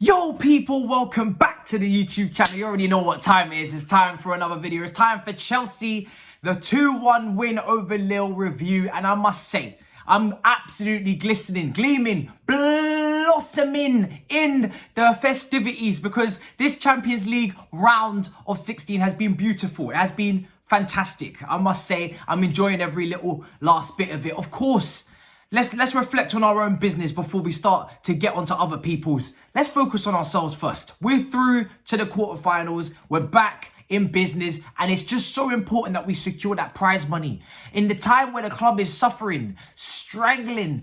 Yo people, welcome back to the YouTube channel. You already know what time it is. It's time for another video. It's time for Chelsea, the 2-1 win over Lille review. And I must say, I'm absolutely glistening, gleaming, blossoming in the festivities because this Champions League round of 16 has been beautiful. It has been fantastic. I must say, I'm enjoying every little last bit of it. Of course, Let's reflect on our own business before we start to get onto other people's. Let's focus on ourselves first. We're through to the quarterfinals. We're back in business, and it's just so important that we secure that prize money. In the time where the club is suffering, strangling,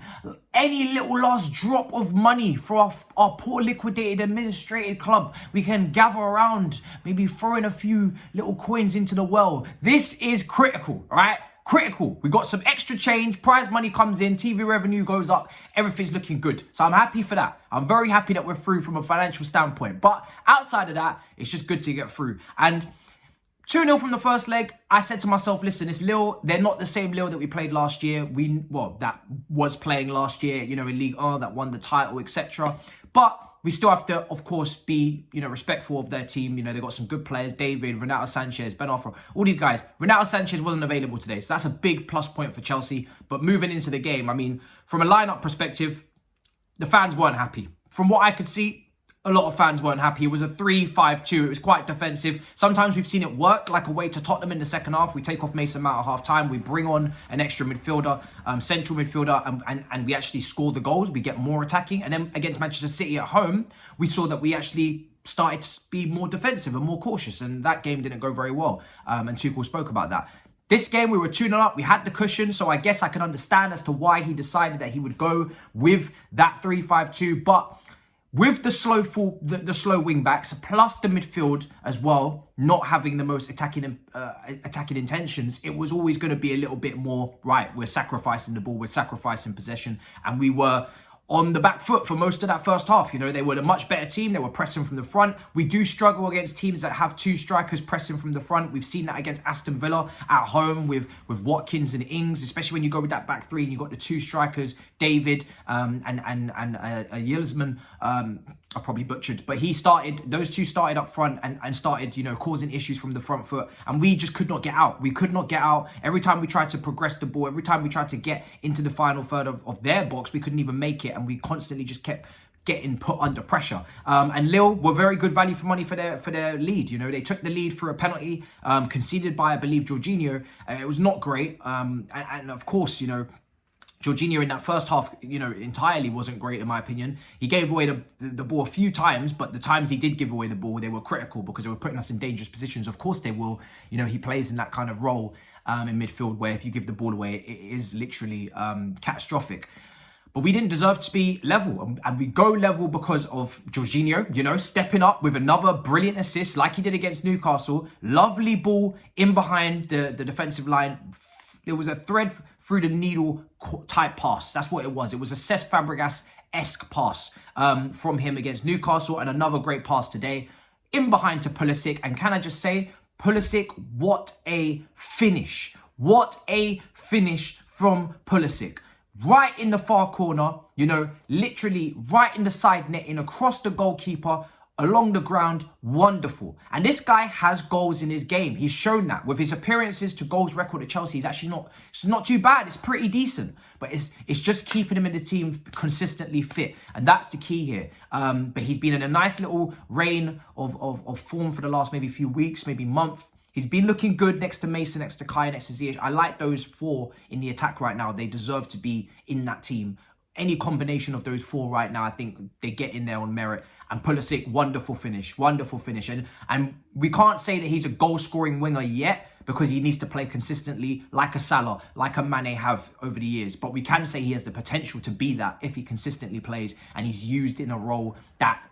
any little last drop of money for our poor liquidated, administrated club, we can gather around, maybe throwing a few little coins into the well. This is critical, right? Critical. We got some extra change, prize money comes in, TV revenue goes up, everything's looking good. So I'm happy for that. I'm very happy that we're through from a financial standpoint. But outside of that, it's just good to get through. And 2-0 from the first leg, I said to myself, listen, it's Lille. They're not the same Lille that we played last year. That was playing last year, in Ligue 1, that won the title, etc. But we still have to, of course, be, respectful of their team. They've got some good players. David, Renato Sanchez, Ben Arfa, all these guys. Renato Sanchez wasn't available today, so that's a big plus point for Chelsea. But moving into the game, I mean, from a lineup perspective, the fans weren't happy. From what I could see, a lot of fans weren't happy. It was a 3-5-2. It was quite defensive. Sometimes we've seen it work, like away to Tottenham in the second half. We take off Mason Mount at half-time. We bring on an extra midfielder, central midfielder, and we actually score the goals. We get more attacking. And then against Manchester City at home, we saw that we actually started to be more defensive and more cautious. And that game didn't go very well. And Tuchel spoke about that. This game, we were 2-0 up. We had the cushion, so I guess I can understand as to why he decided that he would go with that 3-5-2. But with the slow wing backs plus the midfield as well, not having the most attacking intentions, it was always going to be a little bit more, right, we're sacrificing the ball, we're sacrificing possession, and we were on the back foot for most of that first half. They were a much better team. They were pressing from the front. We do struggle against teams that have two strikers pressing from the front. We've seen that against Aston Villa at home with Watkins and Ings, especially when you go with that back three and you've got the two strikers, David and Yilsman. I probably butchered, but those two started up front and started, causing issues from the front foot. And we just could not get out. We could not get out. Every time we tried to progress the ball, every time we tried to get into the final third of their box, we couldn't even make it. And we constantly just kept getting put under pressure. And Lille were very good value for money for their lead. They took the lead for a penalty conceded by, I believe, Jorginho. It was not great. And of course, Jorginho in that first half, entirely wasn't great in my opinion. He gave away the ball a few times, but the times he did give away the ball, they were critical because they were putting us in dangerous positions. Of course they will. He plays in that kind of role in midfield where if you give the ball away, it is literally catastrophic. But we didn't deserve to be level. And we go level because of Jorginho, stepping up with another brilliant assist like he did against Newcastle. Lovely ball in behind the defensive line. There was a thread through the needle type pass. That's what it was. It was a Cesc Fabregas-esque pass from him against Newcastle, and another great pass today in behind to Pulisic. And can I just say, Pulisic, what a finish. What a finish from Pulisic. Right in the far corner, literally right in the side netting, across the goalkeeper, along the ground, wonderful. And this guy has goals in his game. He's shown that with his appearances to goals record at Chelsea. He's actually not too bad. It's pretty decent, but it's just keeping him in the team consistently fit, and that's the key here. But he's been in a nice little reign of form for the last maybe few weeks, maybe month. He's been looking good next to Mason, next to Kai, next to Ziyech. I like those four in the attack right now. They deserve to be in that team. Any combination of those four right now, I think they get in there on merit. And Pulisic, wonderful finish. And we can't say that he's a goal-scoring winger yet because he needs to play consistently like a Salah, like a Mane have over the years. But we can say he has the potential to be that if he consistently plays and he's used in a role that,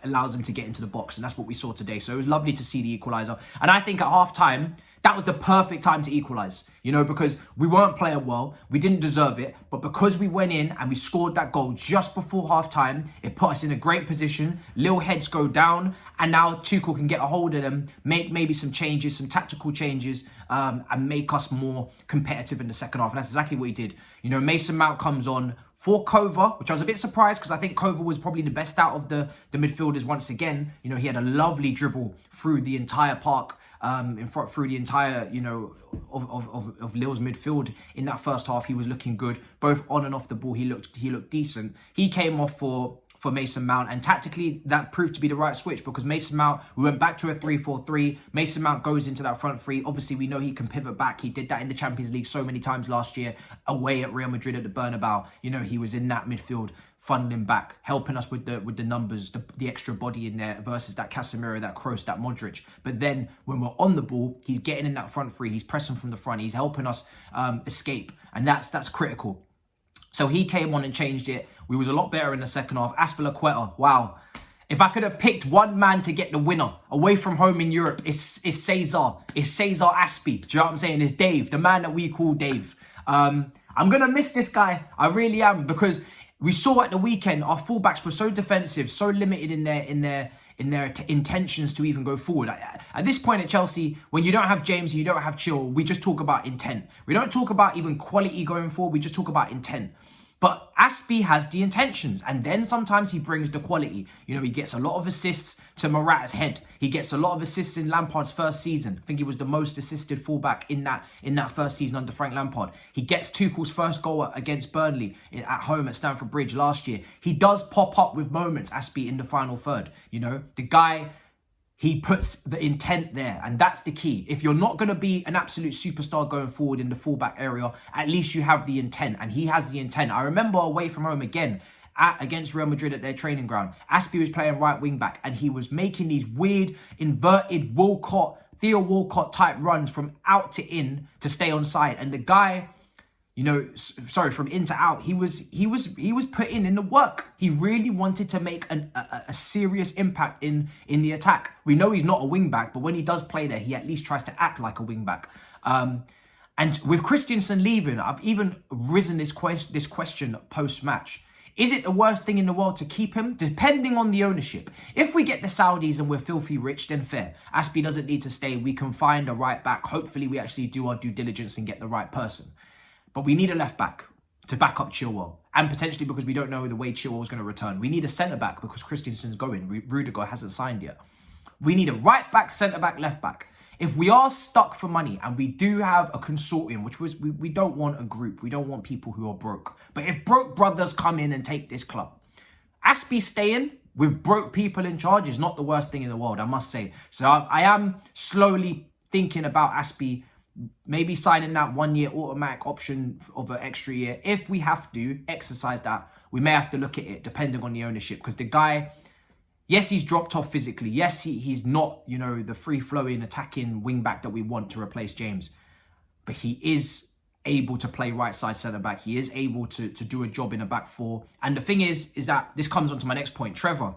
allows him to get into the box. And that's what we saw today. So it was lovely to see the equaliser. And I think at half-time, That was the perfect time to equalise, you know, because we weren't playing well, we didn't deserve it, but because we went in and we scored that goal just before half-time, it put us in a great position. Lille heads go down, and now Tuchel can get a hold of them, make maybe some changes, some tactical changes, and make us more competitive in the second half. And that's exactly what he did. You know, Mason Mount comes on for Kova, which I was a bit surprised because I think Kova was probably the best out of the midfielders once again. You know, he had a lovely dribble through the entire park, through the entire, you know, of Lille's midfield in that first half. He was looking good, both on and off the ball. He looked decent. He came off for Mason Mount, and tactically that proved to be the right switch because Mason Mount, we went back to a 3-4-3. Mason Mount goes into that front three. Obviously, we know he can pivot back. He did that in the Champions League so many times last year away at Real Madrid at the Bernabeu. You know, he was in that midfield, funneling back, helping us with the numbers, the extra body in there versus that Casemiro, that Kroos, that Modric. But then when we're on the ball, he's getting in that front three. He's pressing from the front. He's helping us escape, and that's critical. So he came on and changed it. We was a lot better in the second half. Azpilicueta, wow. If I could have picked one man to get the winner away from home in Europe, it's Cesar. It's Cesar Aspi. Do you know what I'm saying? It's Dave, the man that we call Dave. I'm going to miss this guy. I really am, because we saw at the weekend our fullbacks were so defensive, so limited in their intentions to even go forward. At this point at Chelsea, when you don't have James, you don't have Chilwell, we just talk about intent. We don't talk about even quality going forward. We just talk about intent. But Aspi has the intentions, and then sometimes he brings the quality. You know, he gets a lot of assists to Morata's head. He gets a lot of assists in Lampard's first season. I think he was the most assisted fullback in that first season under Frank Lampard. He gets Tuchel's first goal against Burnley at home at Stamford Bridge last year. He does pop up with moments, Aspi, in the final third. You know, the guy, he puts the intent there, and that's the key. If you're not going to be an absolute superstar going forward in the fullback area, at least you have the intent, and he has the intent. I remember away from home again, against Real Madrid at their training ground, Aspi was playing right wing back, and he was making these weird inverted Theo Walcott type runs from out to in to stay on side, and the guy, you know, sorry, from in to out, he was putting in the work. He really wanted to make a serious impact in the attack. We know he's not a wing back, but when he does play there, he at least tries to act like a wing back. And with Christensen leaving, I've even risen this question post-match. Is it the worst thing in the world to keep him? Depending on the ownership. If we get the Saudis and we're filthy rich, then fair. Aspi doesn't need to stay. We can find a right back. Hopefully we actually do our due diligence and get the right person. But we need a left back to back up Chilwell. And potentially because we don't know the way Chilwell is going to return. We need a centre back because Christensen's going. Rudiger hasn't signed yet. We need a right back, centre back, left back. If we are stuck for money and we do have a consortium, which was, we don't want a group. We don't want people who are broke. But if broke brothers come in and take this club, Aspi staying with broke people in charge is not the worst thing in the world, I must say. So I am slowly thinking about Aspi maybe signing that 1 year automatic option of an extra year. If we have to exercise that, we may have to look at it depending on the ownership. Because the guy, yes, he's dropped off physically. Yes, he's not, you know, the free-flowing, attacking wing-back that we want to replace James. But he is able to play right-side centre-back. He is able to do a job in a back four. And the thing is that this comes on to my next point. Trevor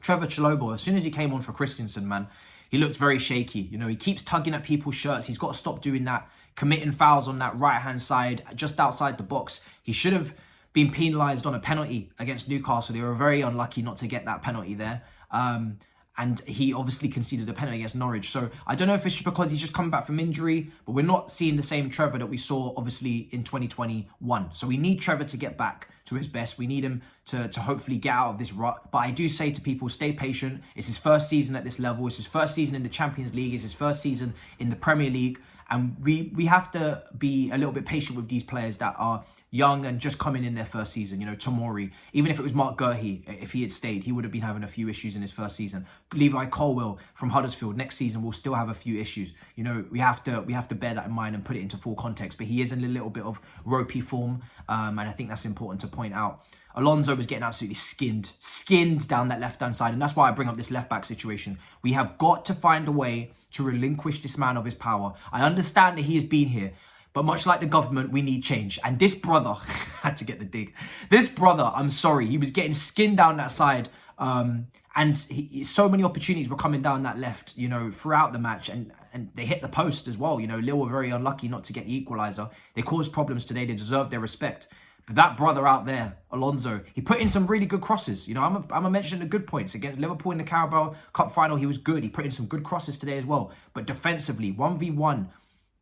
Chalobah, as soon as he came on for Christensen, man, he looked very shaky. You know, he keeps tugging at people's shirts. He's got to stop doing that, committing fouls on that right-hand side, just outside the box. He should have been penalised on a penalty against Newcastle. They were very unlucky not to get that penalty there. And he obviously conceded a penalty against Norwich. So I don't know if it's just because he's just come back from injury, but we're not seeing the same Trevor that we saw, obviously, in 2021. So we need Trevor to get back to his best. We need him to hopefully get out of this rut. But I do say to people, stay patient. It's his first season at this level. It's his first season in the Champions League. It's his first season in the Premier League. And we have to be a little bit patient with these players that are young and just coming in their first season. You know, Tomori, even if it was Mark Gurhey, if he had stayed, he would have been having a few issues in his first season. Levi Colwill from Huddersfield, next season will still have a few issues. You know, we have to bear that in mind and put it into full context. But he is in a little bit of ropey form, and I think that's important to point out. Alonso was getting absolutely skinned down that left-hand side. And that's why I bring up this left-back situation. We have got to find a way to relinquish this man of his power. I understand that he has been here, but much like the government, we need change. And this brother, had to get the dig. This brother, I'm sorry, he was getting skinned down that side. And so many opportunities were coming down that left, you know, throughout the match. And and they hit the post as well. You know, Lille were very unlucky not to get the equaliser. They caused problems today. They deserve their respect. But that brother out there, Alonso, he put in some really good crosses. You know, I'm going to mention the good points. Against Liverpool in the Carabao Cup final, he was good. He put in some good crosses today as well. But defensively, 1v1,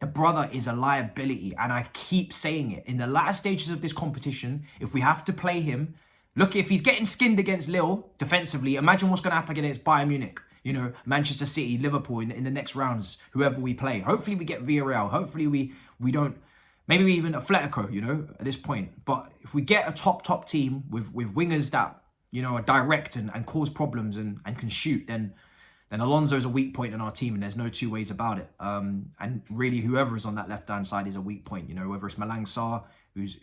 the brother is a liability. And I keep saying it. In the latter stages of this competition, if we have to play him, look, if he's getting skinned against Lille defensively, imagine what's going to happen against Bayern Munich. You know, Manchester City, Liverpool in the next rounds, whoever we play. Hopefully we get Villarreal. Hopefully we don't... Maybe even Atletico, you know, at this point. But if we get a top team with wingers that, you know, are direct and cause problems and can shoot, then Alonso's a weak point in our team, and there's no two ways about it. And really, whoever is on that left-hand side is a weak point, you know, whether it's Malang Sarr, who's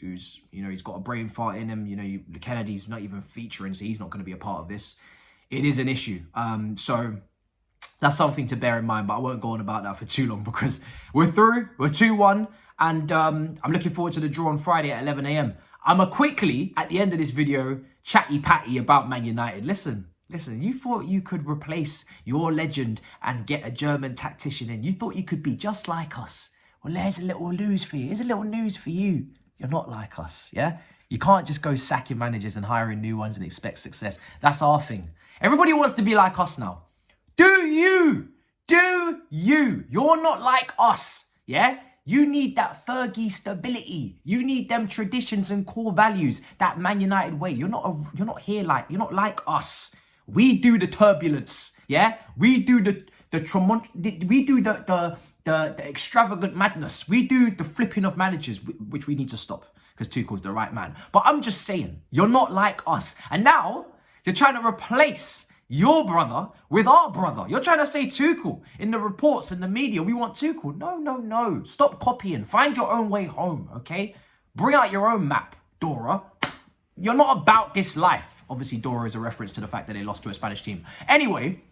you know, he's got a brain fart in him. You know, Kennedy's not even featuring, so he's not going to be a part of this. It is an issue. So that's something to bear in mind, but I won't go on about that for too long because we're through. We're 2-1. And I'm looking forward to the draw on Friday at 11 a.m. I'm going to quickly, at the end of this video, chatty-patty about Man United. Listen, you thought you could replace your legend and get a German tactician in. You thought you could be just like us. Well, there's a little news for you. Here's a little news for you. You're not like us, yeah? You can't just go sacking managers and hiring new ones and expect success. That's our thing. Everybody wants to be like us now. Do you? You're not like us, yeah? You need that Fergie stability. You need them traditions and core values, that Man United way. You're not like us. We do the turbulence, yeah? We do the extravagant madness. We do the flipping of managers, which we need to stop because Tuchel's the right man. But I'm just saying, you're not like us. And now you're trying to replace your brother with our brother. You're trying to say Tuchel in the reports and the media. We want Tuchel. No. Stop copying. Find your own way home, okay? Bring out your own map, Dora. You're not about this life. Obviously, Dora is a reference to the fact that they lost to a Spanish team. Anyway,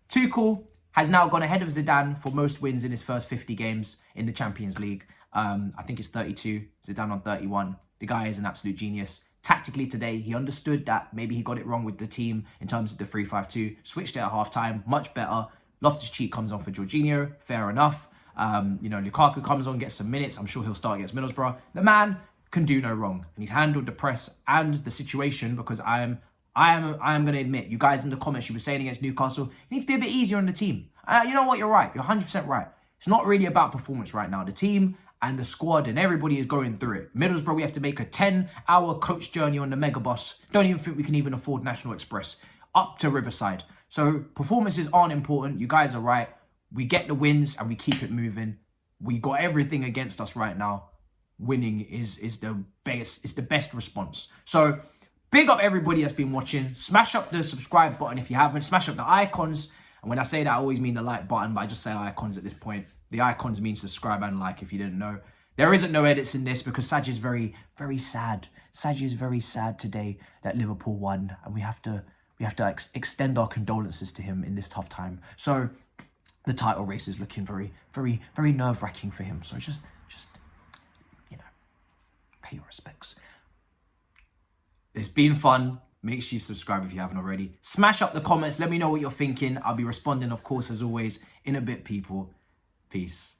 Tuchel has now gone ahead of Zidane for most wins in his first 50 games in the Champions League. I think it's 32. Zidane on 31. The guy is an absolute genius. Tactically today, he understood that maybe he got it wrong with the team in terms of the 3-5-2. Switched it at half-time, much better. Loftus-Cheek comes on for Jorginho, fair enough. You know, Lukaku comes on, gets some minutes. I'm sure he'll start against Middlesbrough. The man can do no wrong. And he's handled the press and the situation because I am going to admit, you guys in the comments, you were saying against Newcastle, you need to be a bit easier on the team. You know what? You're right. You're 100% right. It's not really about performance right now. The team and the squad and everybody is going through it. Middlesbrough, we have to make a 10-hour coach journey on the megabus. Don't even think we can even afford National Express up to Riverside. So performances aren't important. You guys are right. We get the wins and we keep it moving. We got everything against us right now. Winning is the best response. So big up everybody that's been watching. Smash up the subscribe button if you haven't. Smash up the icons. And when I say that, I always mean the like button, but I just say icons at this point. The icons mean subscribe and like if you didn't know. There isn't no edits in this because Saj is very, very sad. Saj is very sad today that Liverpool won. And we have to extend our condolences to him in this tough time. So the title race is looking very, very, very nerve-wracking for him. So just you know, pay your respects. It's been fun. Make sure you subscribe if you haven't already. Smash up the comments. Let me know what you're thinking. I'll be responding, of course, as always, in a bit, people. Peace.